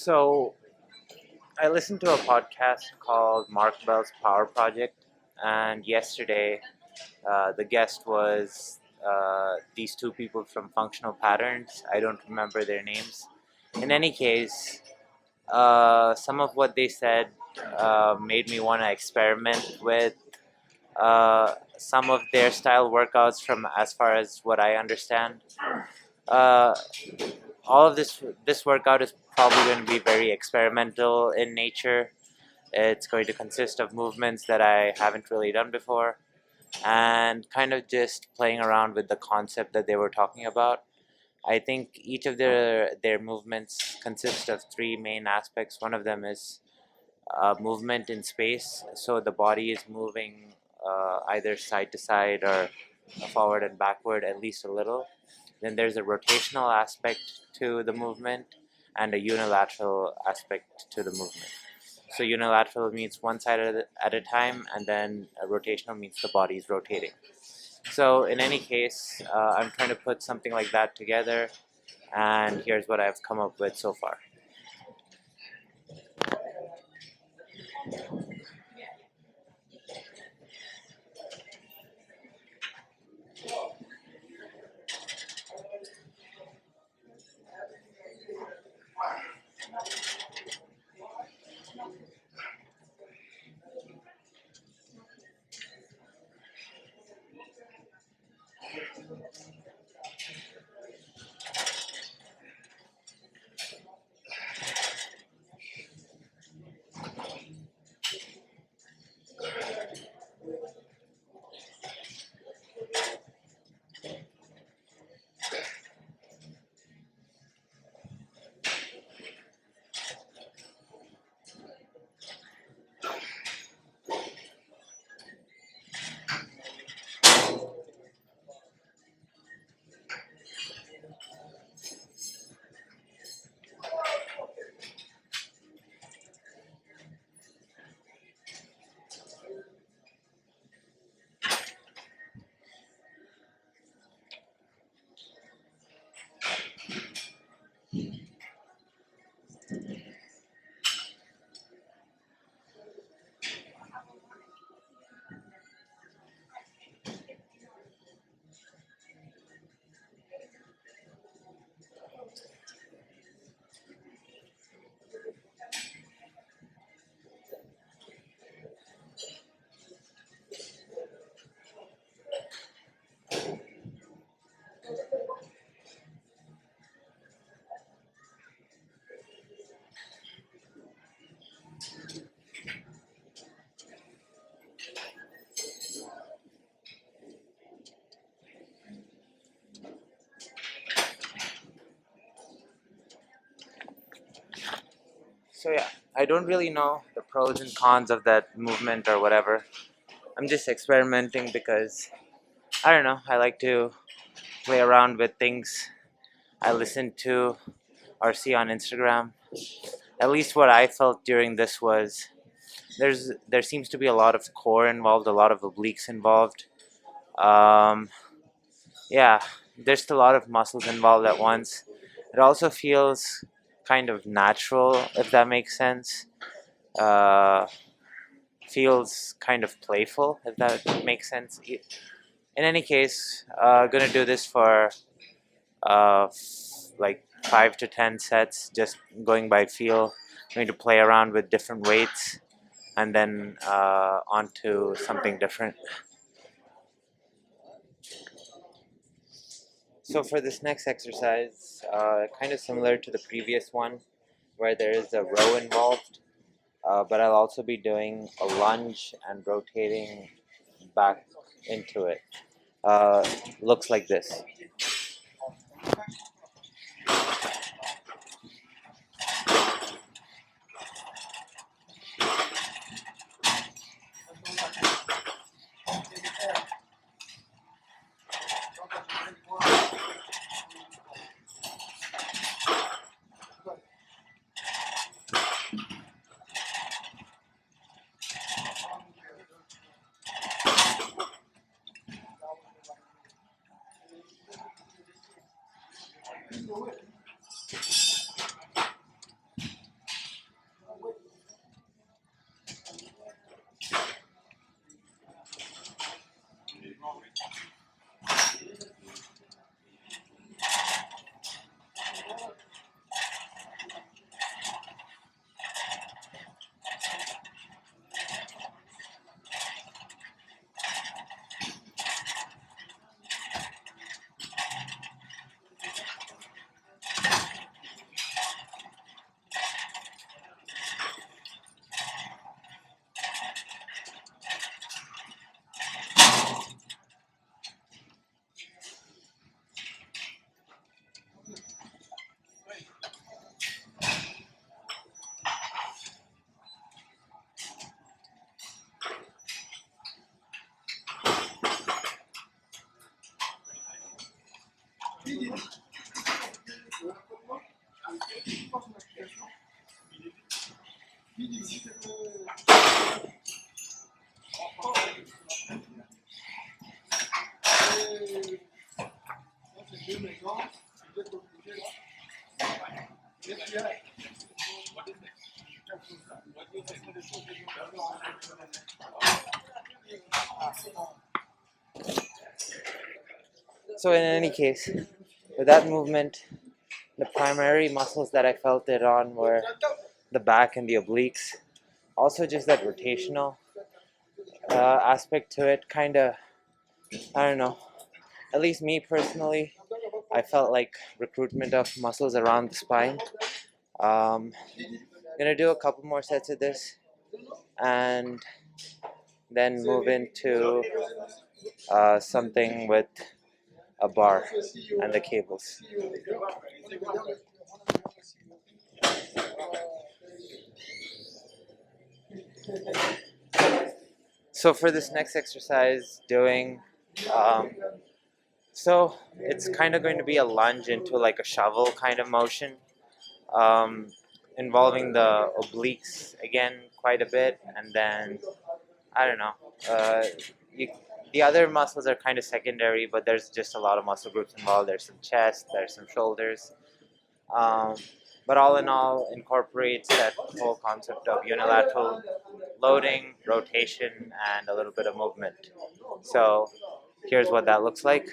So I listened to a podcast called Mark Bell's Power Project, and yesterday the guest was these two people from Functional Patterns. I don't remember their names. In any case, some of what they said made me want to experiment with some of their style workouts from as far as what I understand. Uh, all of this workout is probably going to be very experimental in nature. It's going to consist of movements that I haven't really done before and kind of just playing around with the concept that they were talking about. I think each of their movements consist of three main aspects. One of them is movement in space, so the body is moving either side to side or forward and backward at least a little. Then there's a rotational aspect to the movement and a unilateral aspect to the movement. So unilateral means one side at a time, and then rotational means the body is rotating. So in any case, I'm trying to put something like that together, and here's what I've come up with so far. So yeah, I don't really know the pros and cons of that movement or whatever. I'm just experimenting because I don't know. I like to play around with things I listen to or see on Instagram. At least what I felt during this was there seems to be a lot of core involved, a lot of obliques involved. Um, yeah, there's still a lot of muscles involved at once. It also feels kind of natural, if that makes sense. Uh, Feels kind of playful, if that makes sense. In any case, gonna do this for like 5 to 10 sets, just going by feel. Going to play around with different weights and then onto something different. So for this next exercise, kind of similar to the previous one, where there is a row involved, but I'll also be doing a lunge and rotating back into it. Uh, Looks like this. So in any case, with that movement, the primary muscles that I felt it on were the back and the obliques. Also, just that rotational aspect to it, kind of, I don't know. At least me personally, I felt like recruitment of muscles around the spine. Gonna do a couple more sets of this, and then move into something with a bar and the cables. So for this next exercise, um, so it's kind of going to be a lunge into like a shovel kind of motion, um, involving the obliques again quite a bit, and then I don't know. Uh, you, the other muscles are kind of secondary, but there's just a lot of muscle groups involved. There's some chest, there's some shoulders. Um, but all in all, incorporates that whole concept of unilateral loading, rotation, and a little bit of movement. So here's what that looks like.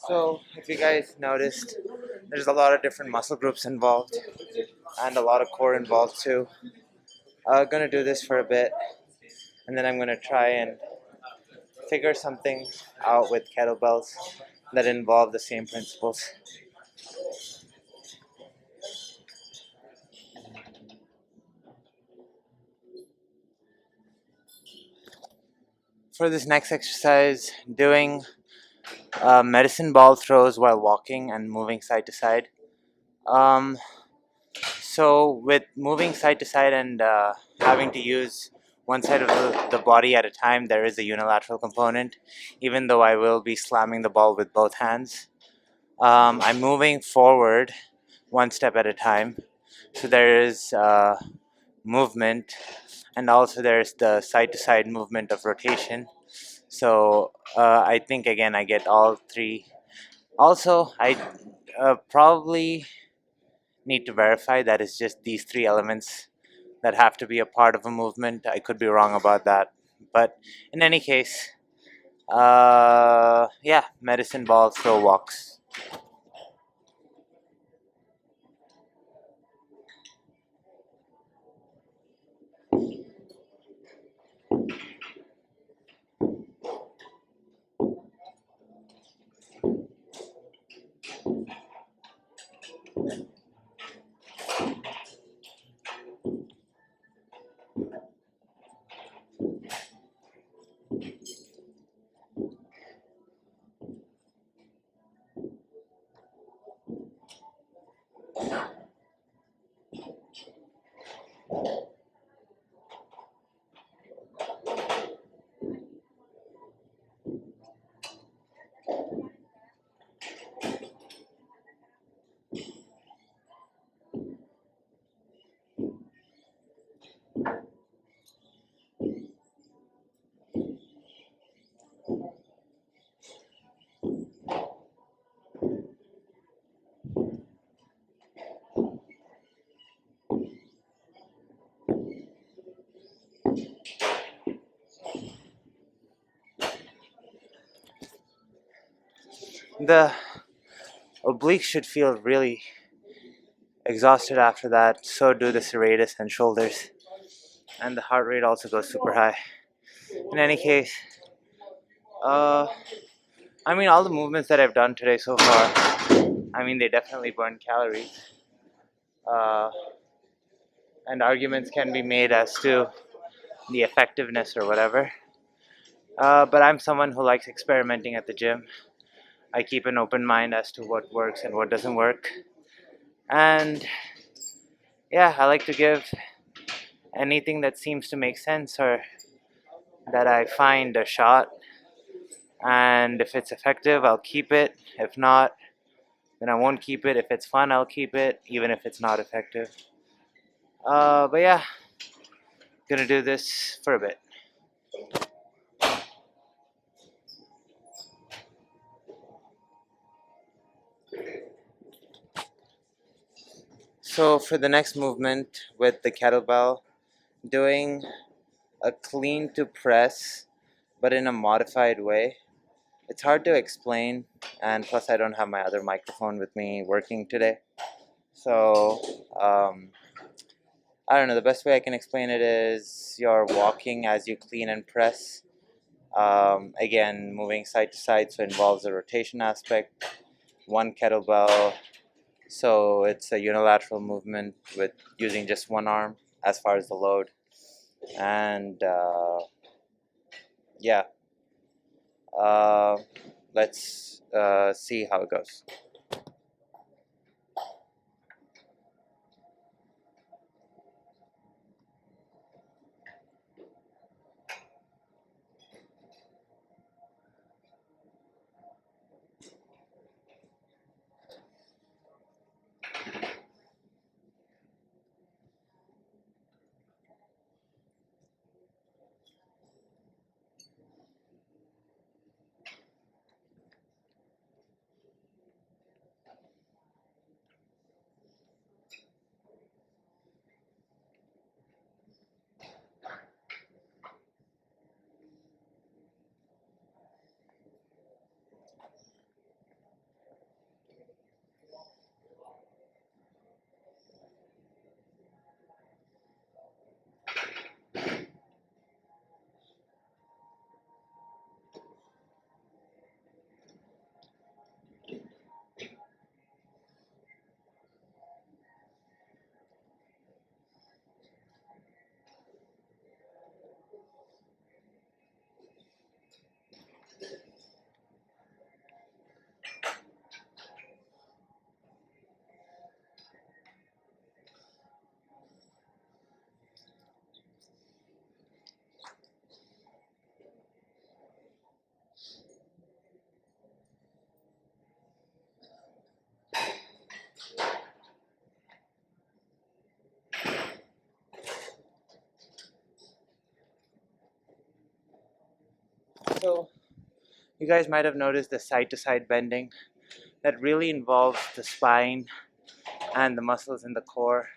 So if you guys noticed, there's a lot of different muscle groups involved and a lot of core involved too. Gonna do this for a bit, and then I'm gonna try and figure something out with kettlebells that involve the same principles. For this next exercise, doing medicine ball throws while walking and moving side to side. Um, so with moving side to side and having to use one side of the body at a time, there is a unilateral component, even though I will be slamming the ball with both hands. I'm moving forward one step at a time. So there is movement, and also there's the side to side movement of rotation. So I think again I get all three. Also, I probably need to verify that it's just these three elements that have to be a part of a movement. I could be wrong about that, but in any case, yeah, medicine ball throw walks. The obliques should feel really exhausted after that. So do the serratus and shoulders, and the heart rate also goes super high. In any case, uh, I mean, all the movements that I've done today so far, I mean, they definitely burn calories. Uh, and arguments can be made as to the effectiveness or whatever. But I'm someone who likes experimenting at the gym. I keep an open mind as to what works and what doesn't work. And yeah, I like to give anything that seems to make sense or that I find a shot. And if it's effective, I'll keep it. If not, then I won't keep it. If it's fun, I'll keep it, even if it's not effective. But yeah, gonna do this for a bit. So for the next movement with the kettlebell, doing a clean to press, but in a modified way. It's hard to explain, and plus I don't have my other microphone with me working today. So I don't know. The best way I can explain it is you're walking as you clean and press. Again, moving side to side, so it involves a rotation aspect. One kettlebell, so it's a unilateral movement with using just one arm as far as the load. And yeah, uh, let's see how it goes. So you guys might have noticed the side to side bending that really involves the spine and the muscles in the core,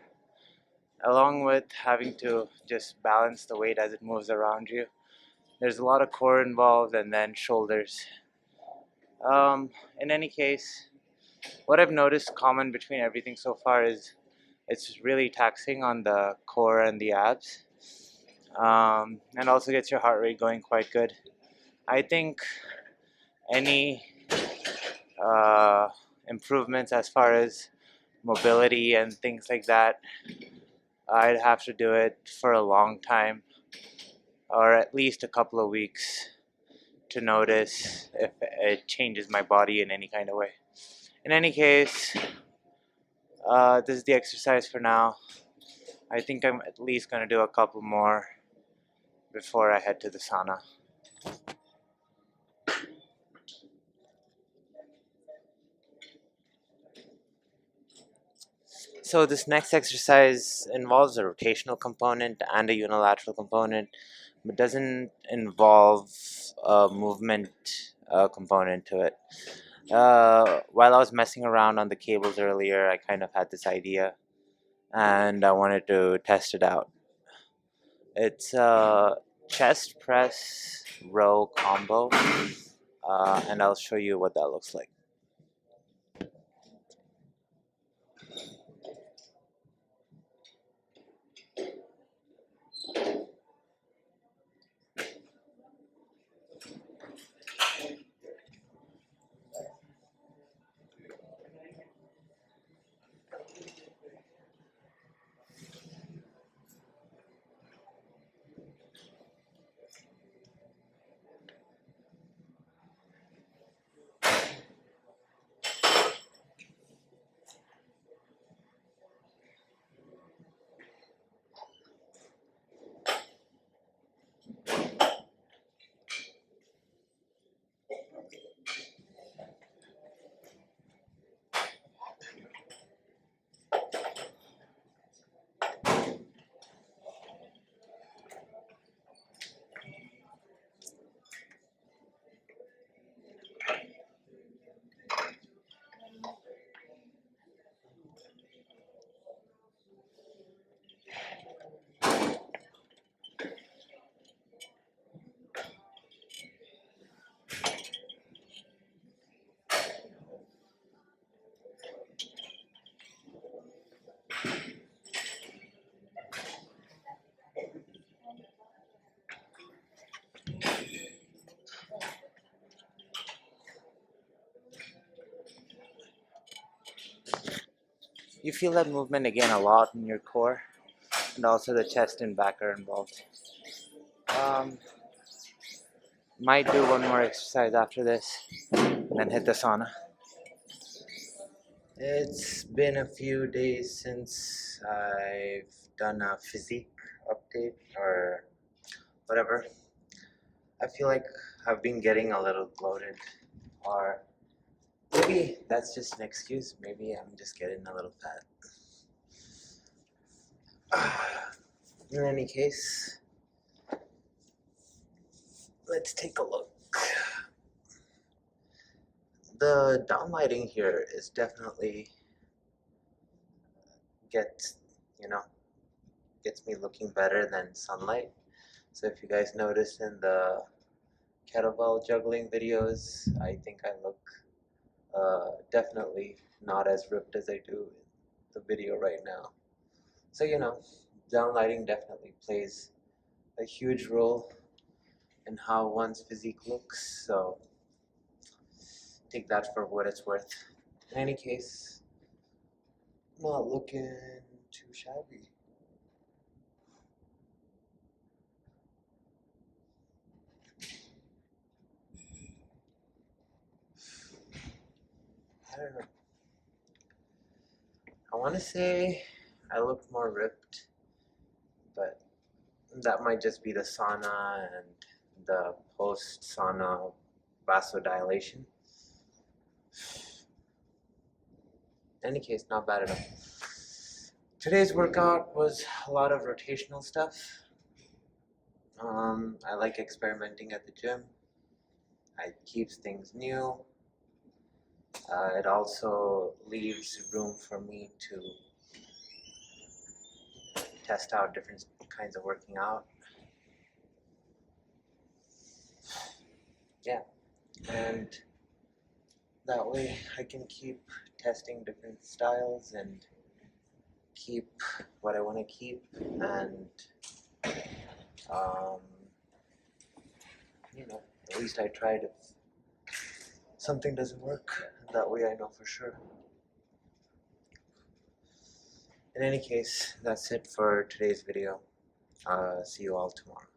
along with having to just balance the weight as it moves around you. There's a lot of core involved and then shoulders. Um, in any case, what I've noticed common between everything so far is it's really taxing on the core and the abs, and also gets your heart rate going quite good. I think any uh, improvements as far as mobility and things like that, I'd have to do it for a long time or at least a couple of weeks to notice if it changes my body in any kind of way. In any case, this is the exercise for now. I think I'm at least going to do a couple more before I head to the sauna. So this next exercise involves a rotational component and a unilateral component, but doesn't involve a movement component to it. While I was messing around on the cables earlier, I kind of had this idea, and I wanted to test it out. It's a chest press row combo, and I'll show you what that looks like. you feel that movement again a lot in your core, and also the chest and back are involved. Um, might do one more exercise after this, and then hit the sauna. It's been a few days since I've done a physique update or whatever. I feel like I've been getting a little bloated, or maybe that's just an excuse. Maybe I'm just getting a little fat. In any case, let's take a look. The downlighting here is definitely gets, you know, gets me looking better than sunlight. So if you guys notice in the kettlebell juggling videos, I think I look definitely not as ripped as I do in the video right now. So downlighting definitely plays a huge role in how one's physique looks. So take that for what it's worth. In any case, not looking too shabby. I don't know. I want to say I look more ripped, but that might just be the sauna and the post-sauna vasodilation. In any case, not bad at all. Today's workout was a lot of rotational stuff. I like experimenting at the gym. It keeps things new. It also leaves room for me to test out different kinds of working out. Yeah, and that way I can keep testing different styles and keep what I want to keep, and um, at least I tried. If something doesn't work, that way I know for sure. In any case, that's it for today's video. See you all tomorrow.